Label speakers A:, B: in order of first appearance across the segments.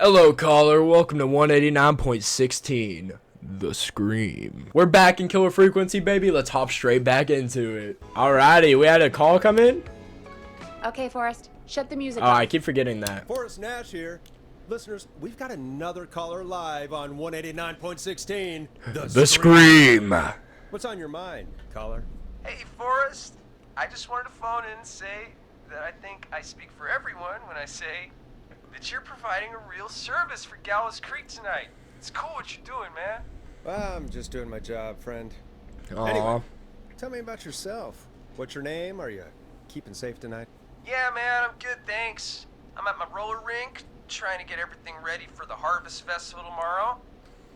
A: Hello, caller. Welcome to 189.16. The Scream. We're back in killer frequency, baby. Let's hop straight back into it. Alrighty, we had a call come in.
B: Okay, Forrest, shut the music
A: Oh,
B: off.
A: I keep forgetting that.
C: Forrest Nash here. Listeners, we've got another caller live on 189.16.
A: The Scream.
C: What's on your mind, caller?
D: Hey, Forrest. I just wanted to phone in and say that I think I speak for everyone when I say that you're providing a real service for Gallows Creek tonight. It's cool what you're doing, man.
C: Well, I'm just doing my job, friend.
A: Aw.
C: Anyway, tell me about yourself. What's your name? Are you keeping safe tonight?
D: Yeah, man, I'm good, thanks. I'm at my roller rink, trying to get everything ready for the Harvest Festival tomorrow.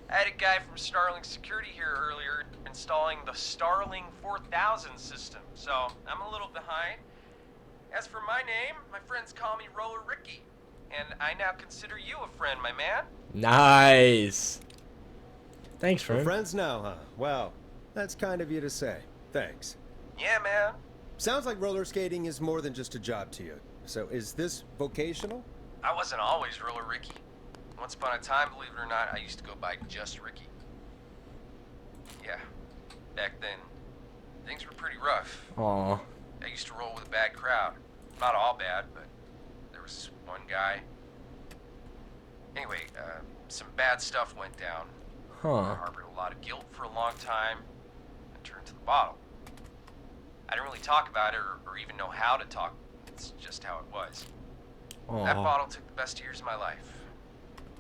D: I had a guy from Starling Security here earlier installing the Starling 4000 system, so I'm a little behind. As for my name, my friends call me Roller Ricky, and I now consider you a friend, my man.
A: Nice. Thanks,
C: We're
A: friend.
C: friends now, huh? Well, that's kind of you to say. Thanks.
D: Yeah, man.
C: Sounds like roller skating is more than just a job to you. So is this vocational?
D: I wasn't always Roller Ricky. Once upon a time, believe it or not, I used to go by just Ricky. Yeah, back then, things were pretty rough.
A: Aw.
D: I used to roll with a bad crowd. Not all bad, but there was one guy. Anyway, some bad stuff went down. I
A: Huh.
D: harbored a lot of guilt for a long time and turned to the bottle. I didn't really talk about it or even know how to talk. It's just how it was. That
A: Aw.
D: bottle took the best years of my life.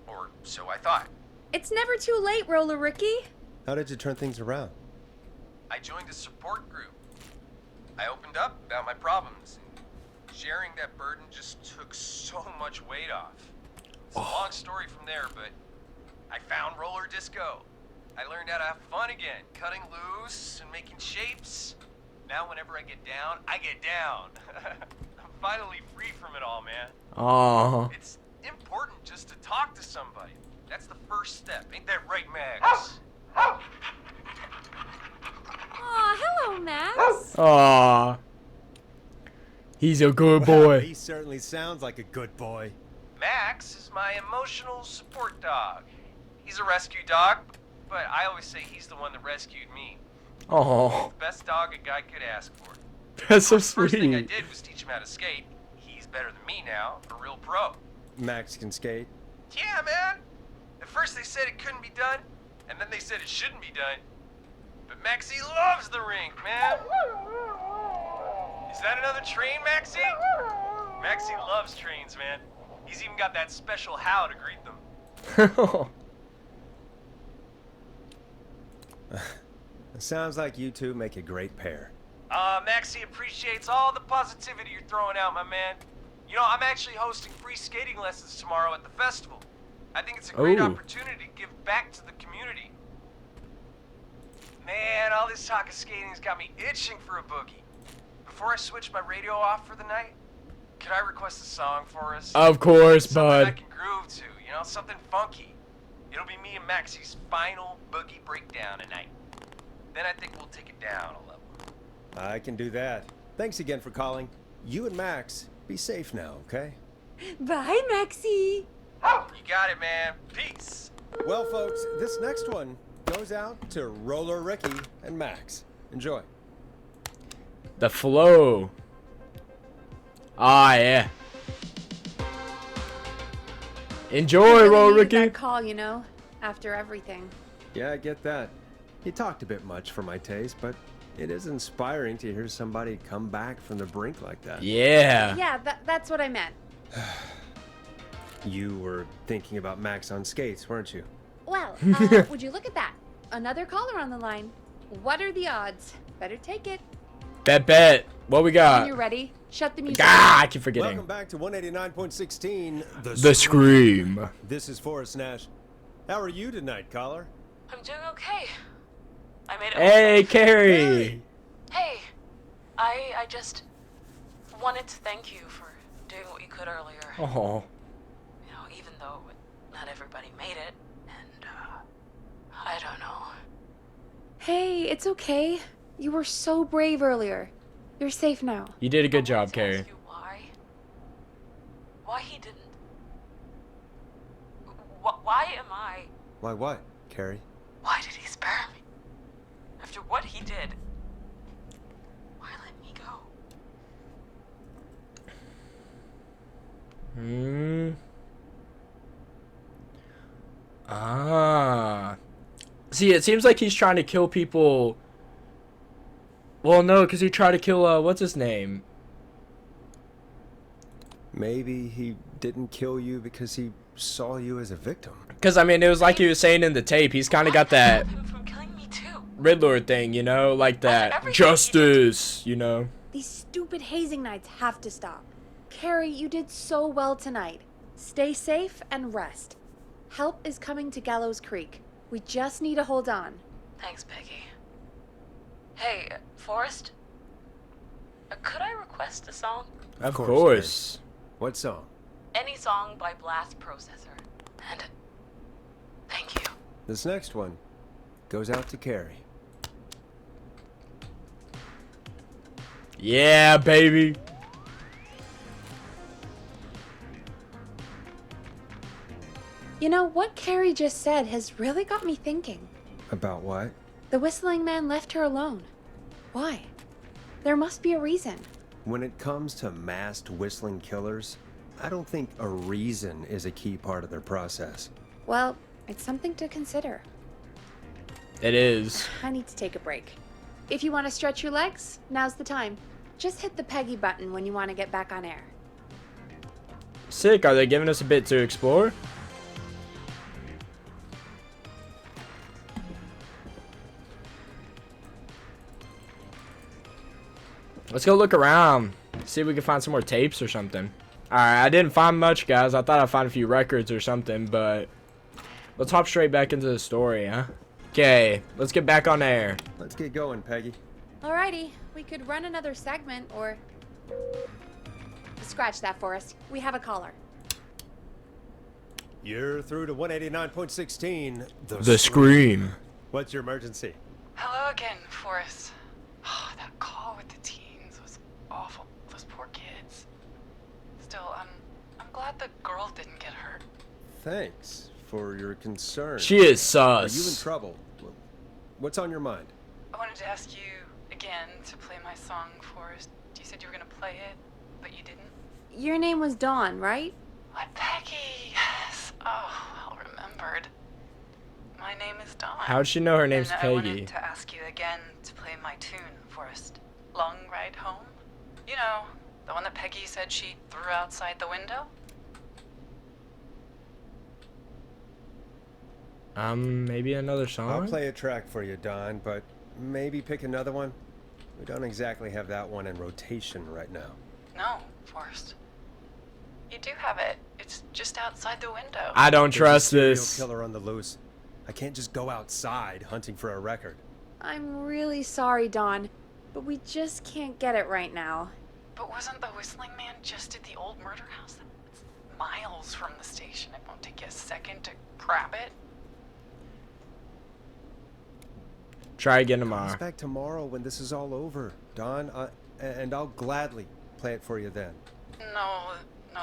D: Or so I thought.
B: It's never too late, Roller Ricky.
C: How did you turn things around?
D: I joined a support group. I opened up about my problems. And sharing that burden just took so much weight off. It's a long story from there, but I found roller disco. I learned how to have fun again, cutting loose and making shapes. Now whenever I get down, I get down. I'm finally free from it all, man.
A: Aw.
D: It's important just to talk to somebody. That's the first step. Ain't that right, Max?
B: Aw, hello, Max.
A: Aw. He's a good
C: Well,
A: boy.
C: he certainly sounds like a good boy.
D: Max is my emotional support dog. He's a rescue dog, but I always say he's the one that rescued me.
A: Aw.
D: The best dog a guy could ask for.
A: That's so
D: First thing I
A: sweet.
D: did was teach him how to skate. He's better than me now, a real pro.
C: Max can skate.
D: Yeah, man. At first they said it couldn't be done, and then they said it shouldn't be done. But Maxie loves the rink, man. Is that another train, Maxie? Maxie loves trains, man. He's even got that special how to greet them.
C: It sounds like you two make a great pair.
D: Maxie appreciates all the positivity you're throwing out, my man. You know, I'm actually hosting free skating lessons tomorrow at the festival. I think it's a great
A: Ooh.
D: opportunity to give back to the community. Man, all this talk of skating's got me itching for a boogie. Before I switch my radio off for the night, could I request a song for us?
A: Of course,
D: Something I
A: bud.
D: can groove to, you know, something funky. It'll be me and Maxie's final boogie breakdown tonight. Then I think we'll take it down a level.
C: I can do that. Thanks again for calling. You and Max, be safe now, okay?
B: Bye, Maxie.
D: You got it, man. Peace.
C: Well, folks, this next one goes out to Roller Ricky and Max. Enjoy.
A: The flow. Ah, yeah. Enjoy, Roll
B: Really needed
A: Ricky.
B: that call, you know, after everything.
C: Yeah, I get that. He talked a bit much for my taste, but it is inspiring to hear somebody come back from the brink like that.
A: Yeah.
B: Yeah, that's what I meant.
C: You were thinking about Max on skates, weren't you?
B: Well, would you look at that? Another caller on the line. What are the odds? Better take it.
A: Bet. What we
B: When
A: got?
B: you're ready, shut the music.
A: Ah, I keep forgetting.
C: Welcome back to 189.16,
A: The Scream.
C: This is Forrest Nash. How are you tonight, caller?
E: I'm doing okay. I made it.
A: Hey, Carrie.
E: Hey, I just wanted to thank you for doing what you could earlier.
A: Oh.
E: You know, even though not everybody made it, and I don't know.
B: Hey, it's okay. You were so brave earlier. You're safe now.
A: You did a good
E: I wanted
A: job,
E: to ask
A: Carrie.
E: you why he didn't why am I?
C: Why what, Carrie?
E: Why did he spare me? After what he did. Why let me go?
A: See, it seems like he's trying to kill people. Well, no, because he tried to kill, what's his name?
C: Maybe he didn't kill you because he saw you as a victim.
A: Because, I mean, it was like he was saying in the tape. He's kind of got that
E: Him from killing me too.
A: Riddler thing, you know? Like that
E: everything
A: justice, you know?
B: These stupid hazing nights have to stop. Carrie, you did so well tonight. Stay safe and rest. Help is coming to Gallows Creek. We just need to hold on.
E: Thanks, Peggy. Hey, Forrest? Could I request a song?
A: Of
C: course,
A: course.
C: What song?
E: Any song by Blast Processor. And thank you.
C: This next one goes out to Carrie.
A: Yeah, baby.
B: You know, what Carrie just said has really got me thinking.
C: About what?
B: The whistling man left her alone. Why? There must be a reason.
C: When it comes to masked whistling killers, I don't think a reason is a key part of their process.
B: Well, it's something to consider.
A: It is.
B: I need to take a break. If you want to stretch your legs, now's the time. Just hit the Peggy button when you want to get back on air.
A: Sick. Are they giving us a bit to explore? Let's go look around. See if we can find some more tapes or something. Alright, I didn't find much, guys. I thought I'd find a few records or something, but let's hop straight back into the story, huh? Okay, let's get back on air.
C: Let's get going, Peggy.
B: Alrighty, we could run another segment or... Scratch that, Forrest. We have a caller.
C: You're through to 189.16.
A: The Scream.
C: What's your emergency?
E: Hello again, Forrest. Oh, that call with the teens was awful. Those poor kids. Still, I'm glad the girl didn't get hurt.
C: Thanks for your concern.
A: She is
C: Are you in
A: sus.
C: trouble? What's on your mind?
E: I wanted to ask you again to play my song, Forrest. You said you were gonna play it, but you didn't.
B: Your name was Dawn, right?
E: What, Peggy? Yes. Oh, well remembered. My name is Dawn.
A: How'd she know her name's
E: and I
A: Peggy?
E: wanted to ask you again to play my tune, Forrest. Long Ride Home? You know, the one that Peggy said she threw outside the window?
A: Maybe another
C: I'll
A: song?
C: play a track for you, Don, but maybe pick another one. We don't exactly have that one in rotation right now.
E: No, Forrest. You do have it. It's just outside the window.
A: I don't
C: There's a
A: trust
C: serial
A: this.
C: killer on the loose. I can't just go outside hunting for a record.
B: I'm really sorry, Dawn, but we just can't get it right now.
E: But wasn't the whistling man just at the old murder house? It's miles from the station. It won't take you a second to grab it.
A: Try again
C: It's
A: tomorrow.
C: back tomorrow when this is all over, Don, and I'll gladly play it for you then.
E: No,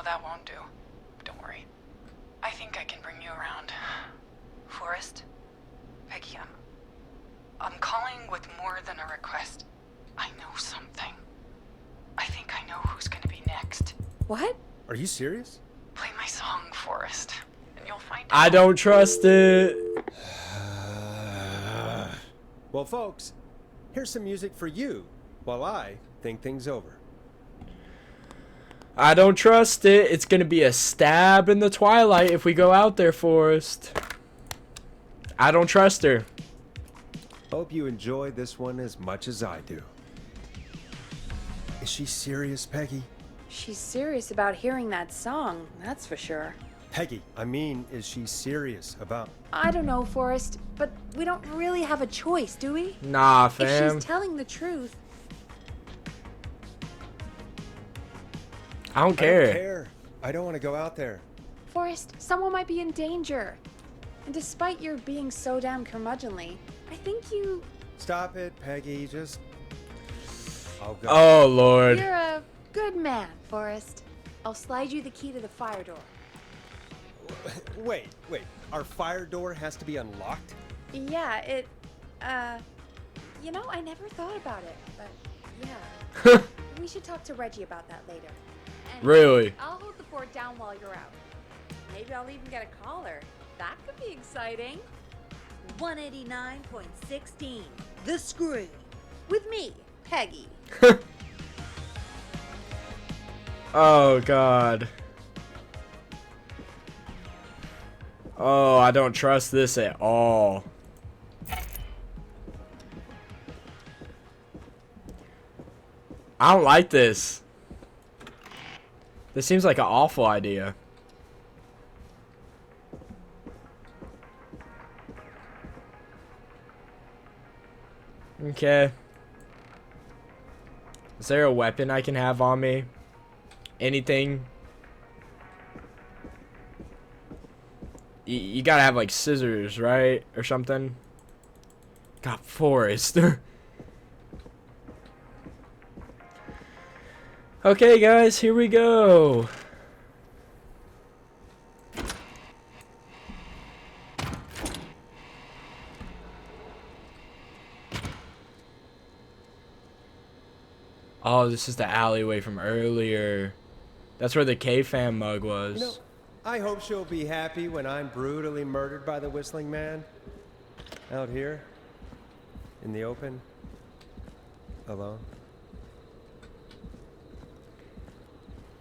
E: that won't do. Don't worry. I think I can bring you around. Forrest? Peggy, I'm calling with more than a request. I know something. I think I know who's gonna be next.
B: What?
C: Are you serious?
E: Play my song, Forrest, and you'll find out.
A: I don't trust it.
C: Well, folks, here's some music for you while I think things over.
A: I don't trust it. It's gonna be a stab in the twilight if we go out there, Forrest. I don't trust her.
C: Hope you enjoy this one as much as I do. Is she serious, Peggy?
B: She's serious about hearing that song, that's for sure.
C: Peggy, I mean, is she serious about...
B: I don't know, Forrest, but we don't really have a choice, do we?
A: Nah,
B: If
A: fam.
B: she's telling the truth,
A: I don't
C: I
A: care.
C: don't care. I don't want to go out there.
B: Forrest, someone might be in danger. And despite your being so damn curmudgeonly, I think you...
C: Stop it, Peggy. Just... I'll go.
A: Oh, Lord.
B: You're a good man, Forrest. I'll slide you the key to the fire door.
C: Wait. Our fire door has to be unlocked?
B: Yeah, you know, I never thought about it, but yeah. We should talk to Reggie about that later. Anyway,
A: Really?
B: I'll hold the fort down while you're out. Maybe I'll even get a collar. That could be exciting. 189.16, The Scream. With me, Peggy.
A: Oh, God. Oh, I don't trust this at all. I don't like this. This seems like an awful idea. Okay. Is there a weapon I can have on me? Anything? You gotta have like scissors, right? Or something. God, Forrest. Okay, guys, here we go. Oh, this is the alleyway from earlier. That's where the K-Fam mug was.
C: You know, I hope she'll be happy when I'm brutally murdered by the Whistling Man. Out here. In the open. Alone.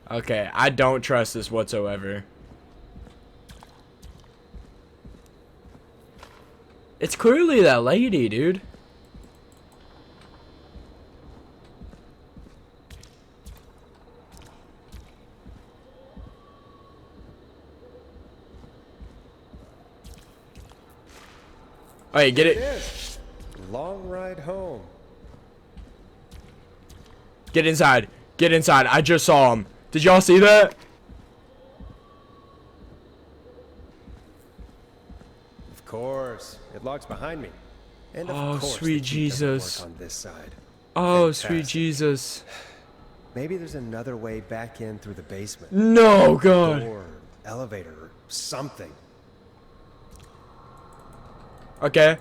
A: Okay, I don't trust this whatsoever. It's clearly that lady, dude. Hey, get it.
C: Yes. Long ride home.
A: Get inside. Get inside. I just saw him. Did y'all see that?
C: Of course. It locks behind me. And of
A: Oh,
C: course
A: sweet
C: the key doesn't
A: Jesus.
C: work on this side.
A: Oh, sweet
C: Fantastic.
A: Jesus.
C: Maybe there's another way back in through the basement.
A: No, God.
C: Door, elevator, or something.
A: Okay.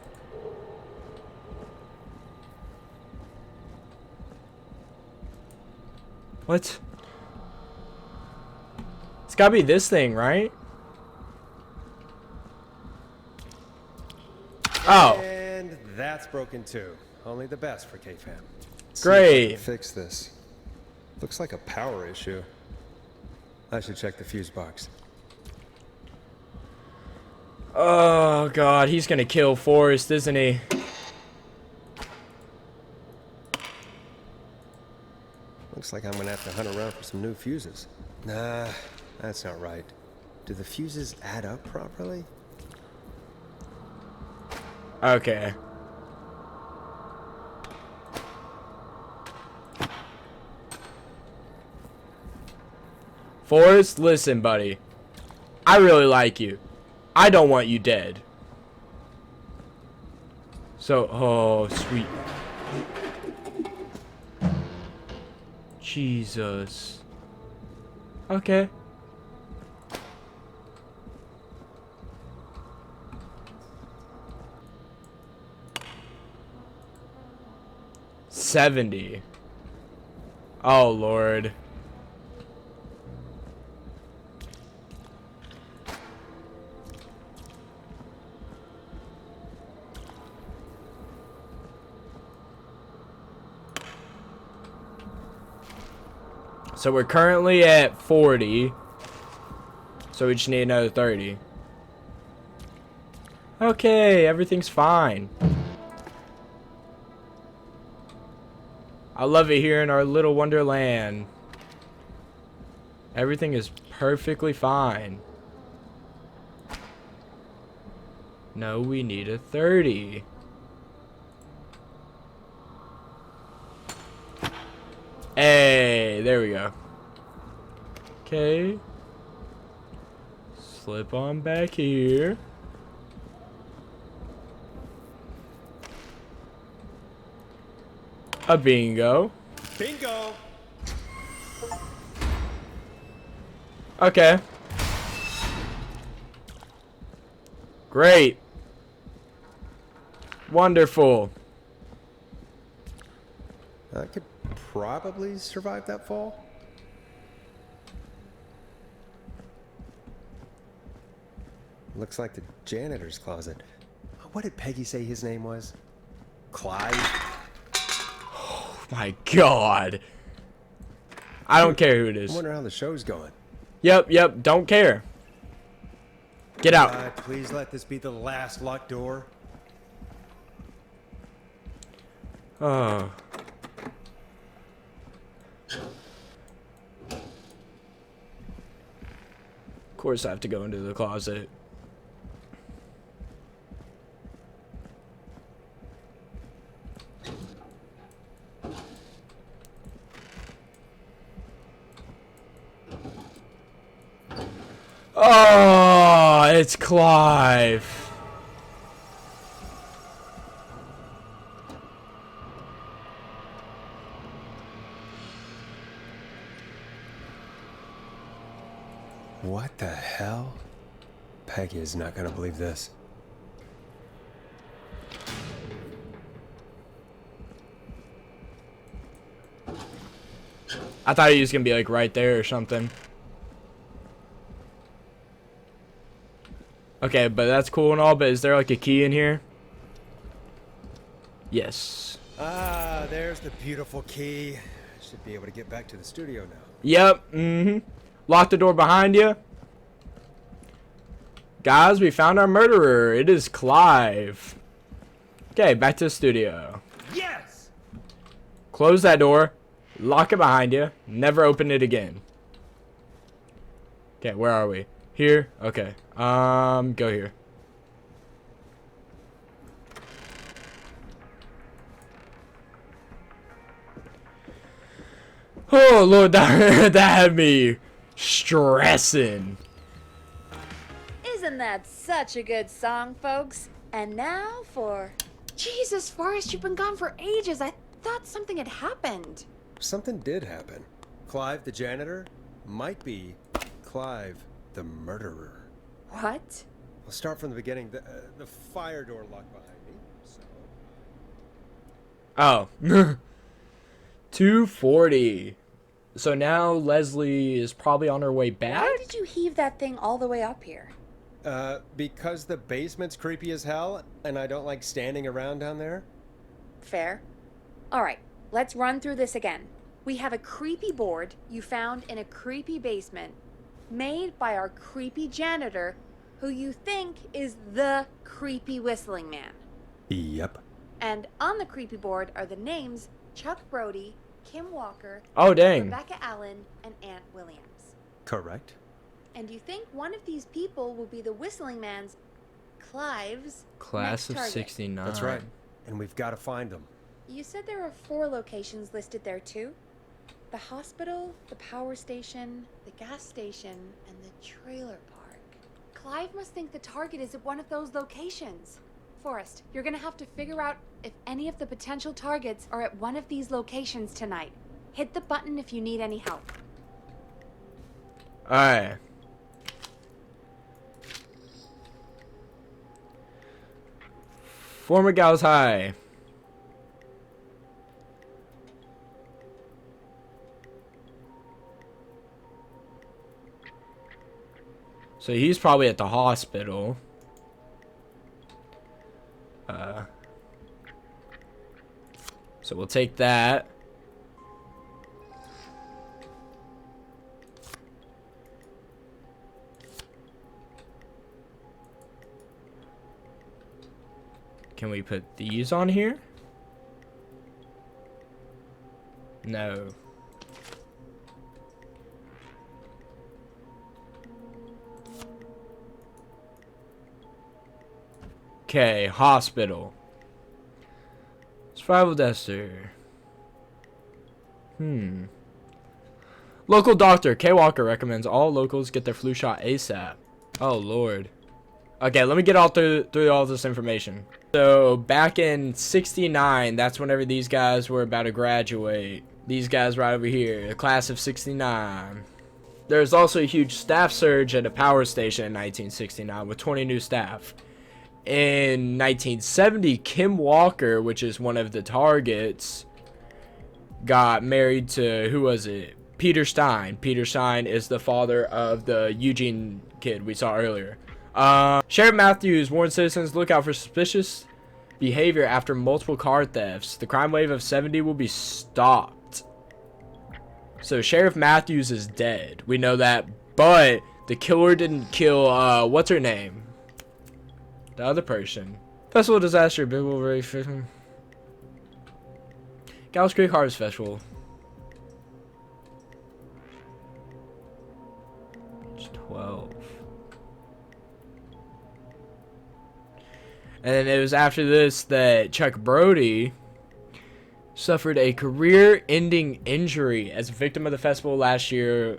A: What? It's gotta be this thing, right? Oh,
C: And that's broken too. Only the best for K-Fam.
A: great.
C: Fix this. Looks like a power issue. I should check the fuse box.
A: Oh, God. He's gonna kill Forrest, isn't he?
C: Looks like I'm gonna have to hunt around for some new fuses. Nah, that's not right. Do the fuses add up properly?
A: Okay. Forrest, listen, buddy. I really like you. I don't want you dead. So, oh, sweet. Jesus. Okay. $70. Oh, Lord. So we're currently at 40. So we just need another 30. Okay, everything's fine. I love it here in our little wonderland. Everything is perfectly fine. No, we need a 30. Hey, there we go. Okay. Slip on back here. A bingo.
C: Bingo!
A: Okay. Great. Wonderful.
C: I could probably survive that fall. Looks like the janitor's closet. What did Peggy say his name was? Clive?
A: My God. I don't care who it
C: I
A: is.
C: wonder how the show's going.
A: Yep. Don't care. Get out.
C: God, please let this be the last locked door.
A: Oh. Of course I have to go into the closet. Oh, it's Clive.
C: What the hell? Peggy is not gonna believe this.
A: I thought he was gonna be like right there or something. Okay, but that's cool and all, but is there like a key in here? Yes.
C: Ah, there's the beautiful key. Should be able to get back to the studio now.
A: Yep, Lock the door behind you. Guys, we found our murderer. It is Clive. Okay, back to the studio.
C: Yes!
A: Close that door. Lock it behind you. Never open it again. Okay, where are we? Here? Okay. Go here. Oh, Lord, that had me stressing.
B: Isn't that such a good song, folks? And now for... Jesus, Forrest, you've been gone for ages. I thought something had happened.
C: Something did happen. Clive the janitor might be Clive the murderer.
B: What?
C: We'll start from the beginning. The fire door locked behind me, so...
A: Oh. 240. So now Leslie is probably on her way back?
B: Why did you heave that thing all the way up here?
C: Because the basement's creepy as hell, and I don't like standing around down there.
B: Fair. Alright, let's run through this again. We have a creepy board you found in a creepy basement, made by our creepy janitor, who you think is the creepy whistling man.
C: Yep.
B: And on the creepy board are the names Chuck Brody, Kim Walker,
A: Oh, dang.
B: Rebecca Allen, and Aunt Williams.
C: Correct.
B: And you think one of these people will be the whistling man's, Clive's,
A: Class
B: next
A: of
B: target.
A: 69.
C: That's right. And we've got to find them.
B: You said there are 4 locations listed there too? The hospital, the power station, the gas station, and the trailer park. Clive must think the target is at one of those locations. Forrest, you're gonna have to figure out if any of the potential targets are at one of these locations tonight. Hit the button if you need any help.
A: Alright. Former Gals High. So he's probably at the hospital. So we'll take that. Can we put these on here? No. Okay, hospital. Survival Duster. Local doctor, K. Walker recommends all locals get their flu shot ASAP. Oh, Lord. Okay, let me get all through all this information. So, back in 69, that's whenever these guys were about to graduate. These guys right over here, the class of 69. There's also a huge staff surge at a power station in 1969 with 20 new staff. in 1970, Kim Walker, which is one of the targets, got married to, who was it? Peter Stein. Peter Stein is the father of the Eugene kid we saw earlier. Sheriff Matthews warned citizens look out for suspicious behavior after multiple car thefts. The crime wave of 70 will be stopped. So Sheriff Matthews is dead. We know that, but the killer didn't kill, what's her name? The other person. Festival disaster, Big Will Ray Fishing. Gallows Creek Harvest Festival. It's 12. And then it was after this that Chuck Brody suffered a career-ending injury as a victim of the festival last year.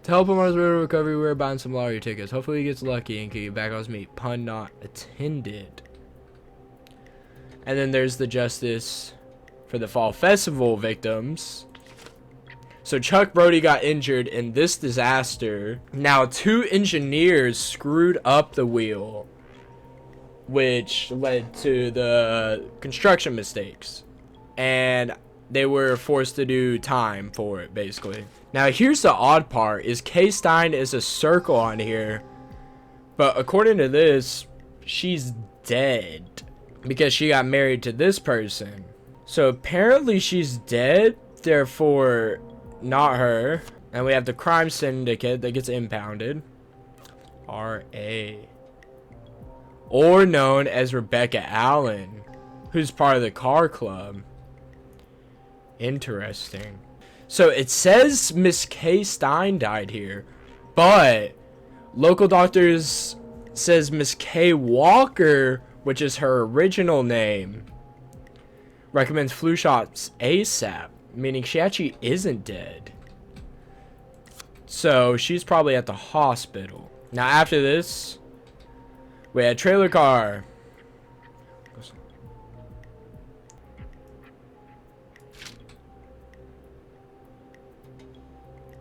A: To help him on his road to recovery, we were buying some lottery tickets. Hopefully he gets lucky and can get back on his meat. Pun not intended. And then there's the justice for the fall festival victims. So Chuck Brody got injured in this disaster. Now 2 engineers screwed up the wheel, which led to the construction mistakes. And they were forced to do time for it, basically. Now, here's the odd part, is Kay Stein is a circle on here. But according to this, she's dead because she got married to this person. So apparently she's dead, therefore not her. And we have the crime syndicate that gets impounded. R.A. Or known as Rebecca Allen, who's part of the car club. Interesting. So it says Miss Kay Stein died here, but local doctors says Miss Kay Walker, which is her original name, recommends flu shots ASAP, meaning she actually isn't dead. So she's probably at the hospital. Now after this, we had trailer car.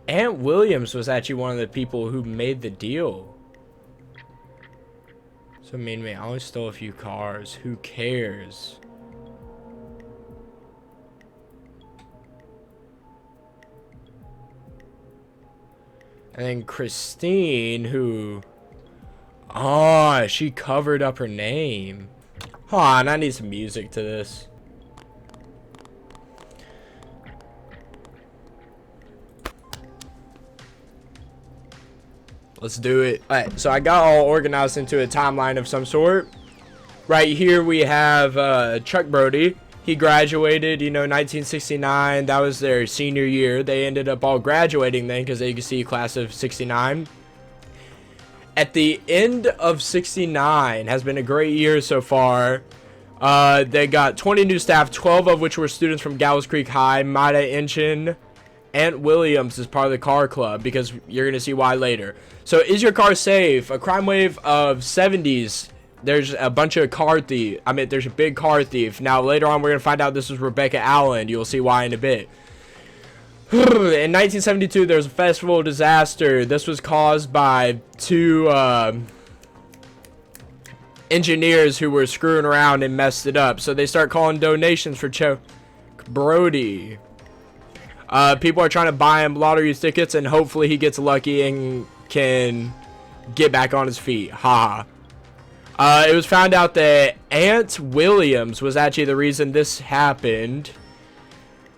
A: Ant Williams was actually one of the people who made the deal. So mean me, I only stole a few cars. Who cares? And then Christine, who... Oh, she covered up her name. Hold on, I need some music to this. Let's do it. Alright, so I got all organized into a timeline of some sort. Right here we have Chuck Brody. He graduated, you know, 1969. That was their senior year. They ended up all graduating then because they could see class of 69. At the end of 69 has been a great year so far. They got 20 new staff, 12 of which were students from Gallows Creek High. Maida Inchin. Ant Williams is part of the car club because you're going to see why later. So is your car safe? A crime wave of 70s. There's a bunch of car thief. I mean, there's a big car thief. Now later on we're going to find out this was Rebecca Allen. You'll see why in a bit. In 1972 there was a festival disaster. This was caused by 2 engineers who were screwing around and messed it up. So they start calling donations for Chuck Brody. People are trying to buy him lottery tickets, and hopefully he gets lucky and can get back on his feet. Haha. It was found out that Ant Williams was actually the reason this happened,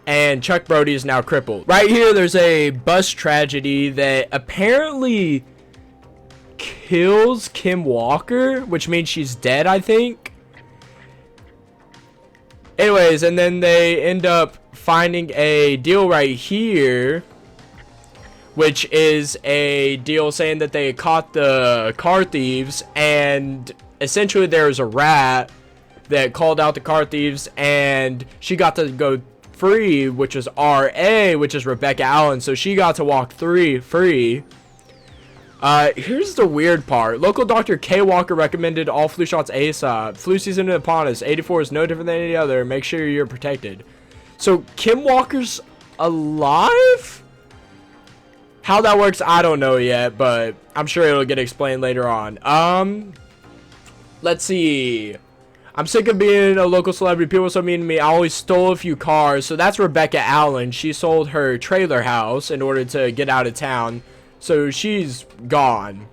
A: and Chuck Brody is now crippled. Right here, there's a bus tragedy that apparently kills Kim Walker, which means she's dead, I think. Anyways, and then they end up finding a deal right here, which is a deal saying that they caught the car thieves, and essentially there was a rat that called out the car thieves, and she got to go free, which is RA, which is Rebecca Allen, so she got to walk free. Here's the weird part. Local doctor Kay Walker recommended all flu shots ASAP. Flu season upon us. 84 is no different than any other. Make sure you're protected. So Kim Walker's alive? How that works, I don't know yet, but I'm sure it'll get explained later on. let's see. I'm sick of being a local celebrity. People are so mean to me. I always stole a few cars. So that's Rebecca Allen. She sold her trailer house in order to get out of town. So she's gone.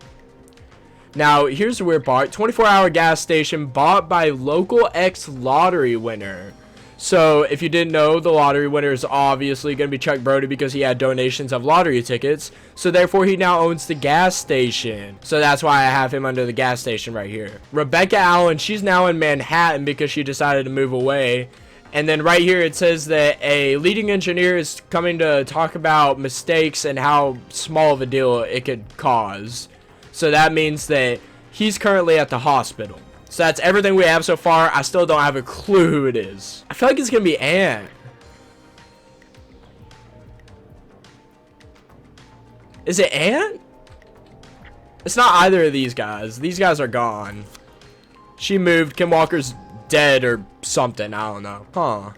A: Now, here's the weird part. 24-hour gas station bought by local ex-lottery winner. So, if you didn't know, the lottery winner is obviously going to be Chuck Brody because he had donations of lottery tickets. So, therefore, he now owns the gas station. So, that's why I have him under the gas station right here. Rebecca Allen, she's now in Manhattan because she decided to move away. And then right here, it says that a leading engineer is coming to talk about mistakes and how small of a deal it could cause. So, that means that he's currently at the hospital. So that's everything we have so far. I still don't have a clue who it is. I feel like it's gonna be Ant. Is it Ant? It's not either of these guys. These guys are gone. She moved. Kim Walker's dead or something. I don't know. Huh.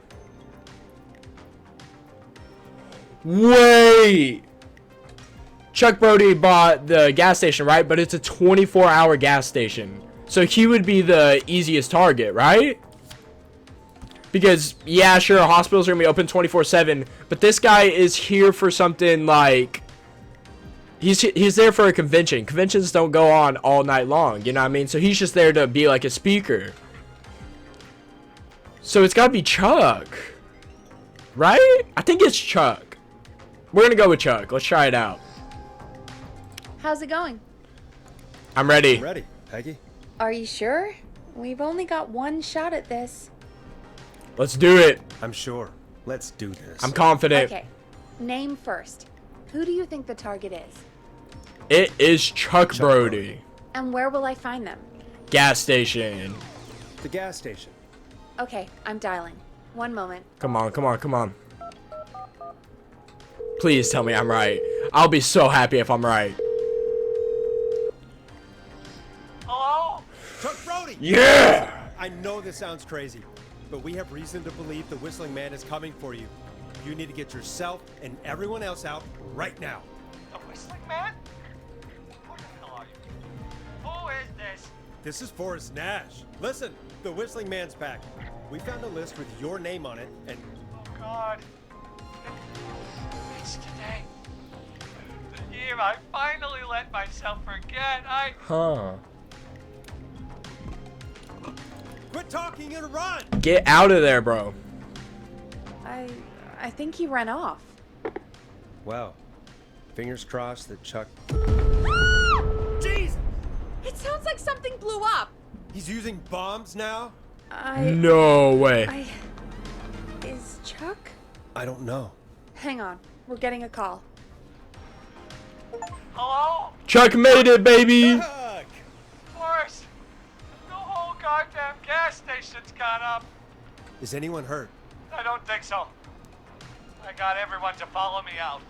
A: Wait. Chuck Brody bought the gas station, right? But it's a 24-hour gas station. So he would be the easiest target, right? Because, yeah, sure, hospitals are going to be open 24/7. But this guy is here for something like... He's there for a convention. Conventions don't go on all night long, you know what I mean? So he's just there to be like a speaker. So it's got to be Chuck. Right? I think it's Chuck. We're going to go with Chuck. Let's try it out.
B: How's it going?
A: I'm ready.
C: I'm ready, Peggy.
B: Are you sure? We've only got one shot at this.
A: Let's do it.
C: I'm sure. Let's do this.
A: I'm confident.
B: Okay. Name first. Who do you think the target is?
A: It is Chuck Brody.
B: And where will I find them?
A: Gas station.
C: The gas station.
B: Okay, I'm dialing. One moment.
A: Come on, come on, come on. Please tell me I'm right. I'll be so happy if I'm right.
D: Hello?
C: Chuck Brody!
A: Yeah!
C: I know this sounds crazy, but we have reason to believe the Whistling Man is coming for you. You need to get yourself and everyone else out right now.
D: The Whistling Man? Who the hell are you? Who is this?
C: This is Forrest Nash. Listen, the Whistling Man's back. We found a list with your name on it, and
D: Oh, God. It's today. The year I finally let myself forget.
A: Huh.
C: quit talking and run!
A: Get out of there, bro.
B: I think he ran off.
C: Well, fingers crossed that Chuck... Jesus!
B: It sounds like something blew up.
C: He's using bombs now?
A: No way.
B: Is Chuck?
C: I don't know.
B: Hang on. We're getting a call.
D: Hello?
A: Chuck made it, baby.
C: Chuck!
D: Forrest, the whole goddamn gas station's gone up.
C: Is anyone hurt?
D: I don't think so. I got everyone to follow me out.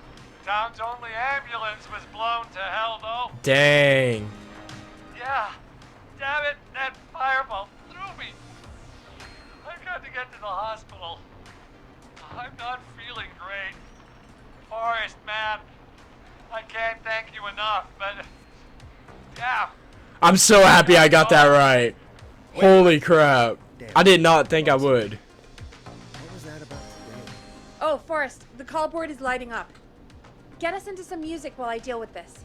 D: Town's only ambulance was blown to hell, though.
A: Dang.
D: Yeah. Damn it, that fireball threw me. I've got to get to the hospital. I'm not feeling great. Forrest, man, I can't thank you enough, but... Yeah.
A: I'm so happy I got that right. Holy crap. I did not think I would.
C: What was that about today?
B: Oh, Forrest, the call board is lighting up. Get us into some music while I deal with this.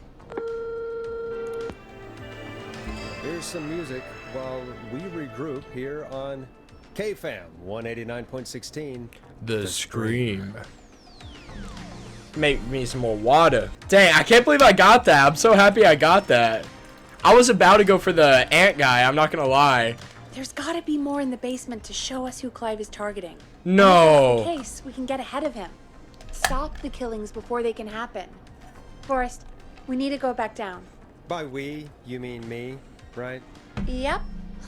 C: Here's some music while we regroup here on KFAM 189.16.
A: The Scream. Make me some more water. Dang, I can't believe I got that. I'm so happy I got that. I was about to go for the ant guy, I'm not gonna lie.
B: There's gotta be more in the basement to show us who Clive is targeting.
A: No.
B: In case we can get ahead of him. Stop the killings before they can happen. Forrest, we need to go back down.
C: By we, you mean me, right?
B: Yep.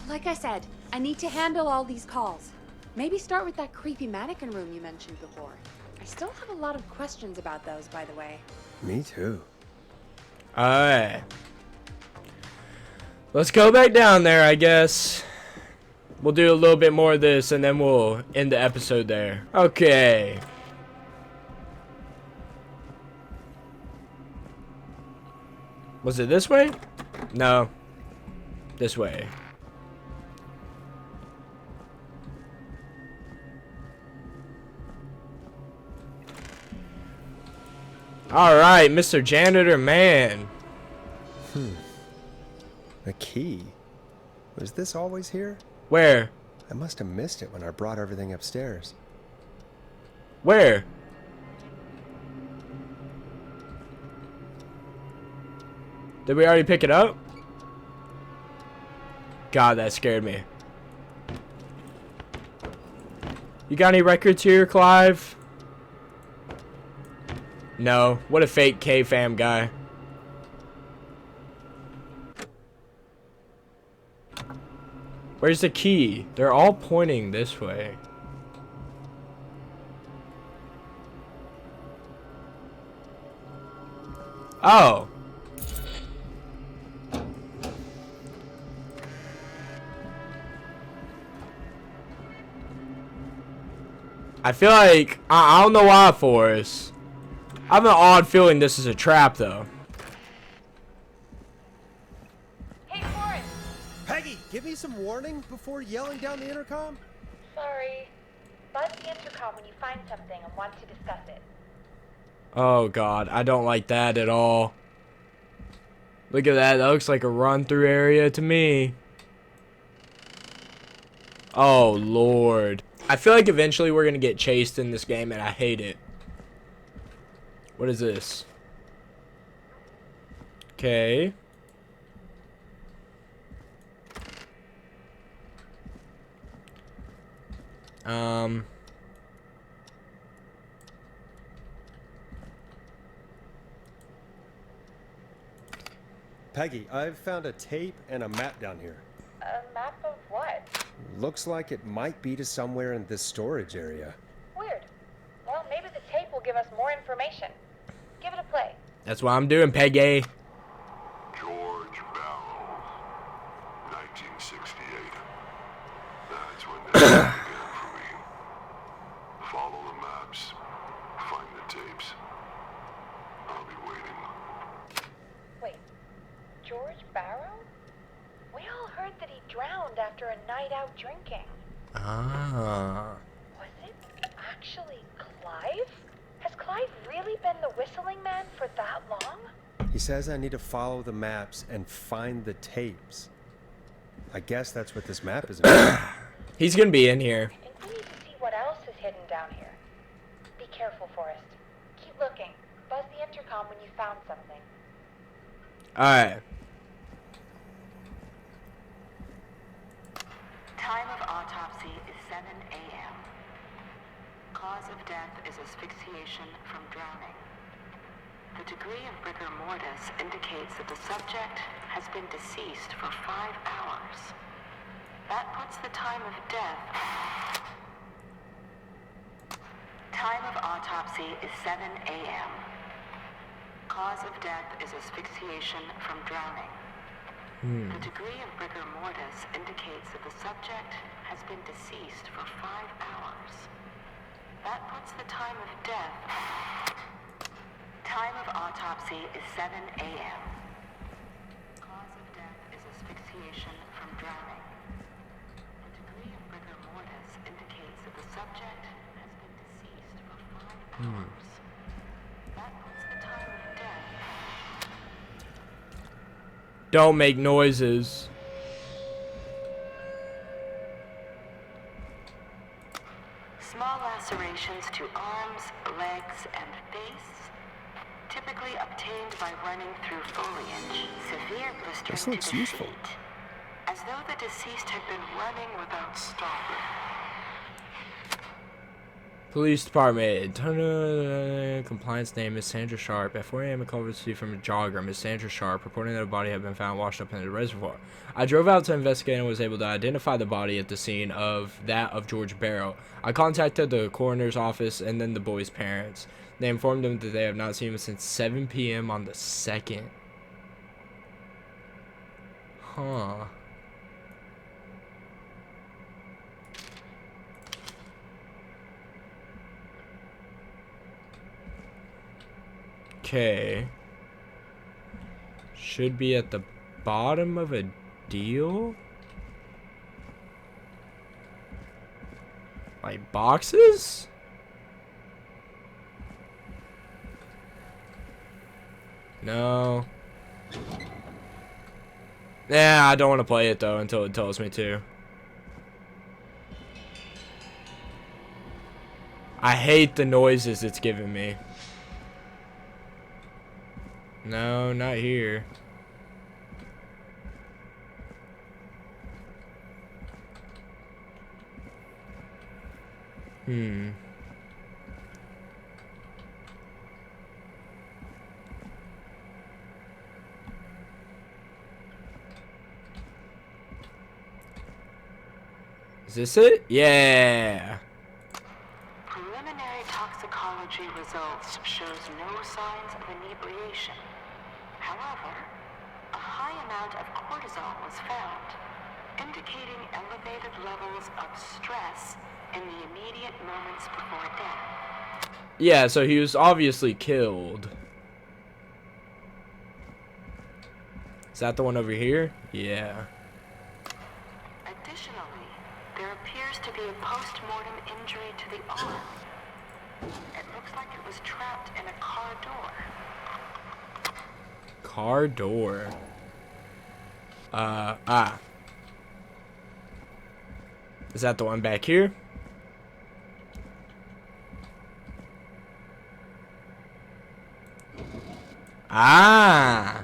B: Like I said, I need to handle all these calls. Maybe start with that creepy mannequin room you mentioned before. I still have a lot of questions about those, by the way.
C: Me too.
A: Alright. Let's go back down there, I guess. We'll do a little bit more of this and then we'll end the episode there. Okay. Was it this way? No. This way. Alright, Mr. Janitor Man.
C: A key. Was this always here?
A: Where?
C: I must have missed it when I brought everything upstairs.
A: Where? Did we already pick it up? God, that scared me. You got any records here, Clive? No. What a fake K-fam guy. Where's the key? They're all pointing this way. Oh. I feel like I don't know why, Forrest. I have an odd feeling this is a trap, though.
B: Hey, Forrest!
C: Peggy, give me some warning before yelling down the intercom.
B: Sorry. Buzz the intercom when you find something and want to discuss it.
A: Oh God, I don't like that at all. Look at that. That looks like a run-through area to me. Oh Lord. I feel like eventually we're gonna get chased in this game, and I hate it. What is this? Okay.
C: Peggy, I've found a tape and a map down here.
B: A map of what?
C: Looks like it might be to somewhere in this storage area.
B: Weird. Well, maybe the tape will give us more information. Give it a play.
A: That's what I'm doing, Peggy.
F: George Barrow, 1968. That's when this began for me. Follow the maps, find the tapes. I'll be waiting.
B: Wait, George Barrow? We all heard that he drowned after a night out drinking.
A: Ah.
B: Was it actually Clive? Has Clive really been the whistling man for that long?
C: He says I need to follow the maps and find the tapes. I guess that's what this map is about.
A: He's gonna be in here.
B: I think we need to see what else is hidden down here. Be careful, Forrest. Keep looking. Buzz the intercom when you found something.
A: Alright.
E: Time of autopsy is 7 a.m. Cause of death is asphyxiation from drowning. The degree of rigor mortis indicates that the subject has been deceased for 5 hours. That puts the time of death... Time of autopsy is 7 a.m. Cause of death is asphyxiation from drowning. The degree of rigor mortis indicates that the subject has been deceased for 5 hours. That puts the time of death... Time of autopsy is 7 a.m. Cause of death is asphyxiation from drowning. The degree of rigor mortis indicates that the subject has been deceased for 5 hours. That puts the time of death...
A: Don't make noises.
E: Small lacerations to arms, legs, and face, typically obtained by running through foliage. Severe blistering
C: This
E: to
C: looks
E: the
C: useful.
E: feet, as though the deceased had been running without stopping.
A: Police Department. Compliance name is Sandra Sharp. At 4 a.m. a call received from a jogger, Miss Sandra Sharp, reporting that a body had been found washed up in the reservoir. I drove out to investigate and was able to identify the body at the scene of that of George Barrow. I contacted the coroner's office and then the boy's parents. They informed them that they have not seen him since 7 p.m. on the 2nd. Huh. Okay. Should be at the bottom of a deal? Like boxes? No. Yeah, I don't want to play it though until it tells me to. I hate the noises it's giving me. No, not here. Hmm. Is this it? Yeah.
G: Preliminary toxicology results shows no signs of inebriation. However, a high amount of cortisol was found, indicating elevated levels of stress in the immediate moments before death.
A: Yeah, so he was obviously killed. Is that the one over here? Yeah.
G: Additionally, there appears to be a post-mortem injury to the arm. It looks like it was trapped in a car door.
A: Car door. Is that the one back here? Ah.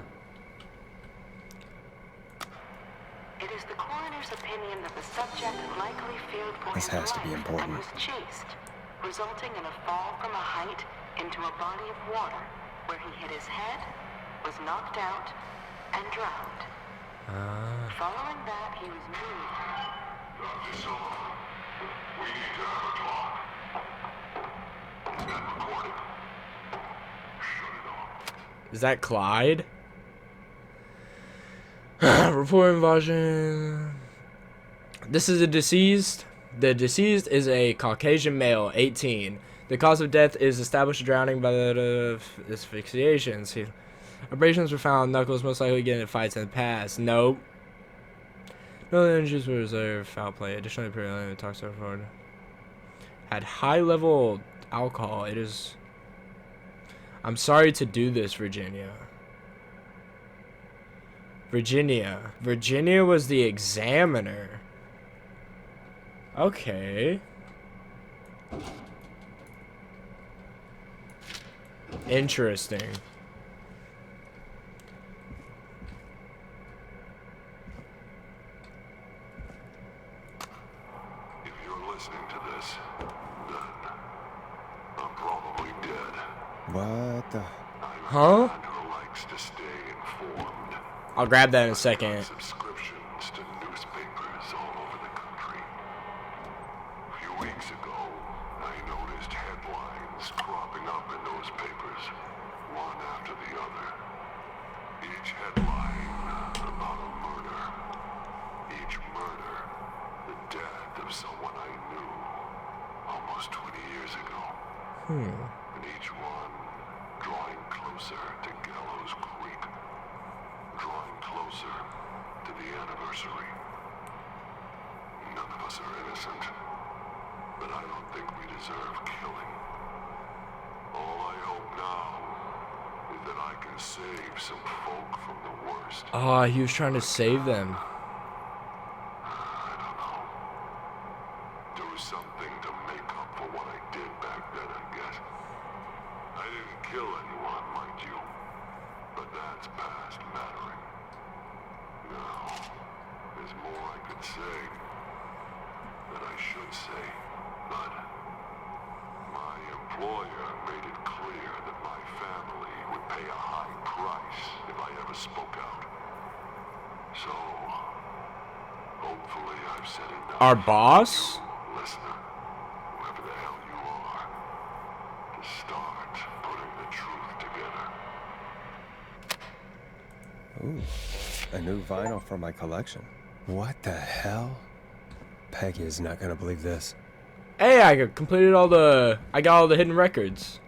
G: It is the coroner's opinion that the subject likely feared for
C: This
G: his
C: has to be
G: life
C: important.
G: and was chased, resulting in a fall from a height into a body of water where he hit his head, was knocked out, and drowned. Following that, he was moved.
F: Dr. Silva, we need to have a talk. Is that recording? Shut it off.
A: Is that Clyde? Report invasion. This is a deceased. The deceased is a Caucasian male, 18. The cause of death is established drowning by the asphyxiation. Abrasions were found. Knuckles most likely getting in fights in the past. Nope. No injuries were reserved. Foul play. Additionally, preliminary talks forward. Had high level alcohol. It is. I'm sorry to do this, Virginia. Virginia was the examiner. Okay. Interesting.
F: If you're listening to this, then I'm probably dead.
C: What the?
A: Huh?
F: Man who likes to stay informed.
A: I'll grab that in a second.
F: Subscriptions to newspapers all over the country. A few weeks ago, I noticed headlines cropping up in those papers, one after the other. Each headline about a murder. Each murder, the death of someone I knew almost 20 years ago. And each one drawing closer to Gallows Creek. Drawing closer to the anniversary. None of us are innocent, but I don't think we deserve killing. All I hope now is that I can save some folk from the worst.
A: Ah, he was trying to save them.
F: I don't know. Do something to make up for what I did back then, I guess. I didn't kill anyone, mind you, but that's past mattering. Now, there's more I could say, that I should say, but my employer made it clear that my family would pay a high price if I ever spoke out. So, hopefully I've said enough.
A: Our boss?
F: Listener, whoever the hell you are, to start putting the truth together.
C: Ooh, a new vinyl for my collection. What the hell? Peggy is not gonna believe this.
A: Hey, I completed I got all the hidden records.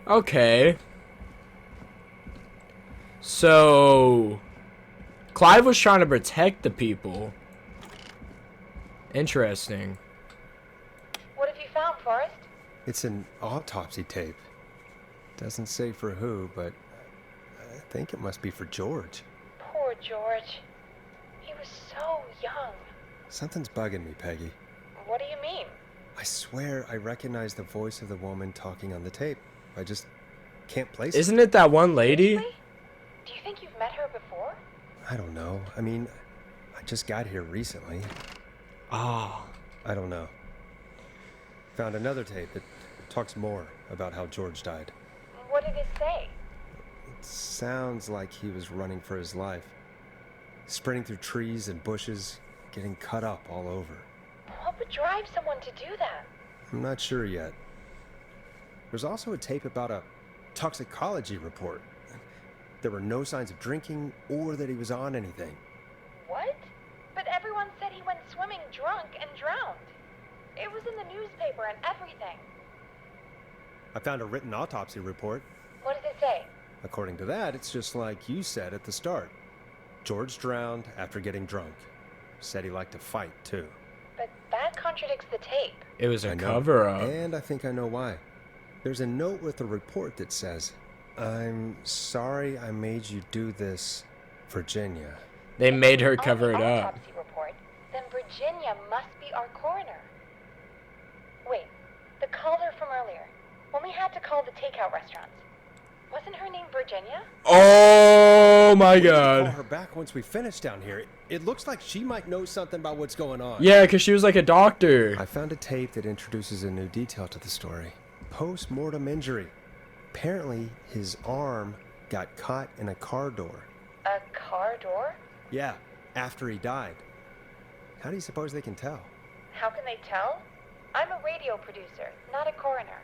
A: Okay. So, Clive was trying to protect the people. Interesting.
B: What have you found, Forrest?
C: It's an autopsy tape. Doesn't say for who, but I think it must be for George.
G: Poor George. He was so young.
C: Something's bugging me, Peggy.
G: What do you mean?
C: I swear I recognize the voice of the woman talking on the tape. I just can't place it.
A: Isn't it that one lady?
G: Seriously? Do you think you've met her before?
C: I don't know. I mean, I just got here recently.
A: Oh.
C: I don't know. Found another tape that talks more about how George died.
G: What did it say?
C: It sounds like he was running for his life. Sprinting through trees and bushes, getting cut up all over.
G: What would drive someone to do that?
C: I'm not sure yet. There's also a tape about a toxicology report. There were no signs of drinking or that he was on anything.
G: What? But everyone said he went swimming drunk and drowned. It was in the newspaper and everything.
C: I found a written autopsy report.
G: What does it say?
C: According to that, it's just like you said at the start. George drowned after getting drunk. Said he liked to fight, too.
G: But that contradicts the tape.
A: It was
C: I
A: a
C: know,
A: cover-up.
C: And I think I know why. There's a note with the report that says, "I'm sorry I made you do this, Virginia."
A: They made her
G: On
A: cover
G: the
A: it up.
G: autopsy report, then Virginia must be our coroner. Wait, the caller from earlier, when we had to call the takeout restaurants, wasn't her name Virginia?
A: Oh my
C: We can call
A: god.
C: her back once we finish down here. It looks like she might know something about what's going on.
A: Yeah, because she was like a doctor.
C: I found a tape that introduces a new detail to the story. Post-mortem injury. Apparently, his arm got caught in a car door.
G: A car door?
C: Yeah, after he died. How do you suppose they can tell?
G: How can they tell? I'm a radio producer, not a coroner.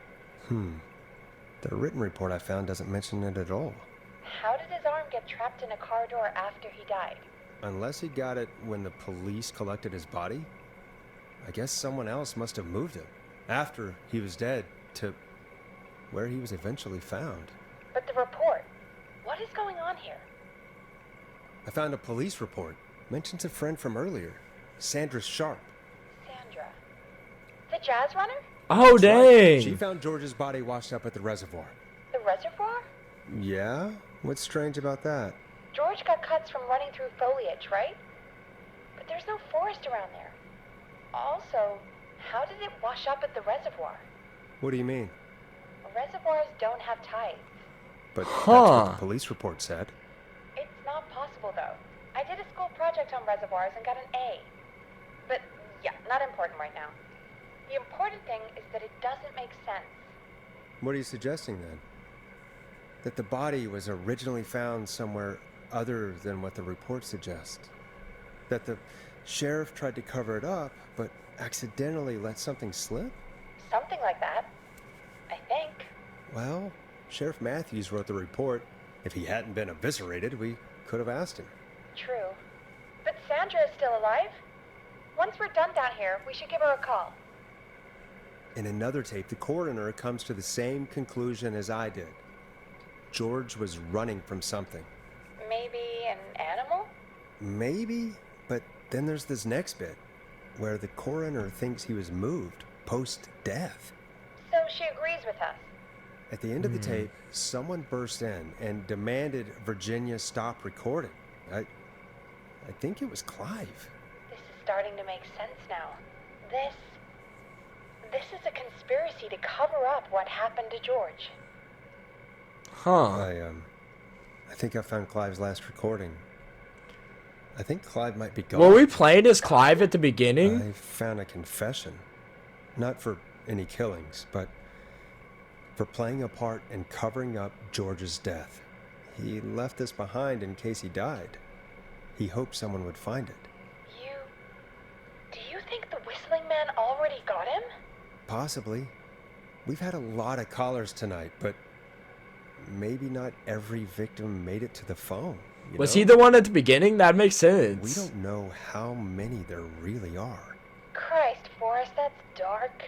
C: The written report I found doesn't mention it at all.
G: How did his arm get trapped in a car door after he died?
C: Unless he got it when the police collected his body, I guess someone else must have moved him after he was dead to where he was eventually found.
G: But the report, what is going on here?
C: I found a police report. Mentions a friend from earlier, Sandra Sharp.
G: Sandra. The jazz runner?
A: Oh,
C: That's right.
A: dang.
C: She found George's body washed up at the reservoir.
G: The reservoir?
C: Yeah? What's strange about that?
G: George got cuts from running through foliage, right? But there's no forest around there. Also, how did it wash up at the reservoir?
C: What do you mean?
G: Reservoirs don't have tides.
C: But that's what
A: Huh.
C: the police report said.
G: It's not possible, though. I did a school project on reservoirs and got an A. But, yeah, not important right now. The important thing is that it doesn't make sense.
C: What are you suggesting then? That the body was originally found somewhere other than what the report suggests? That the sheriff tried to cover it up, but accidentally let something slip?
G: Something like that. I think.
C: Well, Sheriff Matthews wrote the report. If he hadn't been eviscerated, we could have asked him.
G: True. But Sandra is still alive? Once we're done down here, we should give her a call.
C: In another tape, the coroner comes to the same conclusion as I did. George was running from something.
G: Maybe an animal?
C: Maybe, but then there's this next bit, where the coroner thinks he was moved post-death.
G: So she agrees with us.
C: At the end of the tape, someone burst in and demanded Virginia stop recording. I think it was Clive.
G: This is starting to make sense now. This is a conspiracy to cover up what happened to George.
A: Huh.
C: I think I found Clive's last recording. I think Clive might be gone.
A: Were we playing as Clive at the beginning?
C: I found a confession. Not for any killings, but for playing a part in covering up George's death. He left this behind in case he died. He hoped someone would find it.
G: Do you think the Whistling Man already got him?
C: Possibly. We've had a lot of callers tonight, but maybe not every victim made it to the phone.
A: Was he the one at the beginning? That makes sense.
C: We don't know how many there really are.
G: Christ, Forrest, that's dark.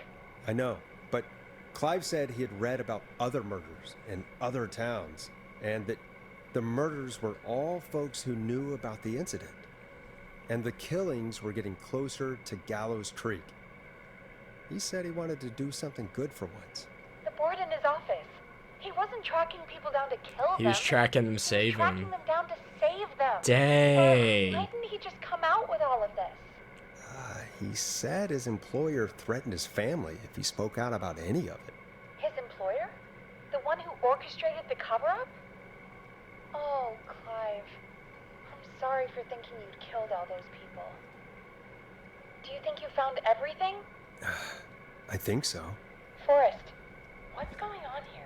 C: I know, but Clive said he had read about other murders in other towns, and that the murders were all folks who knew about the incident. And the killings were getting closer to Gallows Creek. He said he wanted to do something good for once.
G: The board in his office.
B: He wasn't tracking people down to kill them.
A: He was tracking them,
B: He was
A: saving.
B: tracking them down to save them.
A: Dang.
B: Why didn't he just come out with all of this?
C: He said his employer threatened his family if he spoke out about any of it.
B: His employer? The one who orchestrated the cover-up? Oh, Clive. I'm sorry for thinking you'd killed all those people. Do you think you found everything?
C: I think so.
B: Forrest, what's going on here?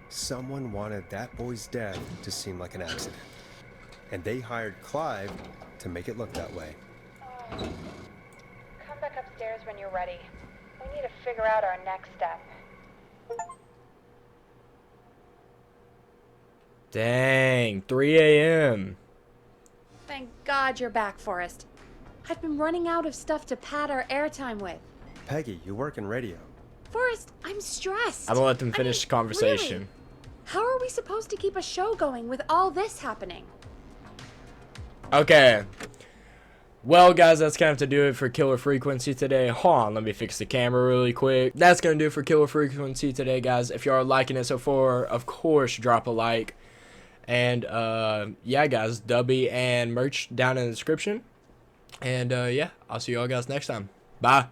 C: Someone wanted that boy's death to seem like an accident. And they hired Clive to make it look that way.
B: Oh. Come back upstairs when you're ready. We need to figure out our next step.
A: Dang, 3 a.m.
B: Thank God you're back, Forrest. I've been running out of stuff to pad our airtime with.
C: Peggy, you work in radio.
B: Forrest, I'm stressed.
A: I'm gonna let them finish the conversation.
B: Really, how are we supposed to keep a show going with all this happening?
A: Okay. Well, guys, that's gonna have to do it for Killer Frequency today. Hold on, let me fix the camera really quick. That's gonna do it for Killer Frequency today, guys. If you are liking it so far, of course, drop a like. And, yeah, guys, Dubby and merch down in the description. And, yeah, I'll see you all guys next time. Bye.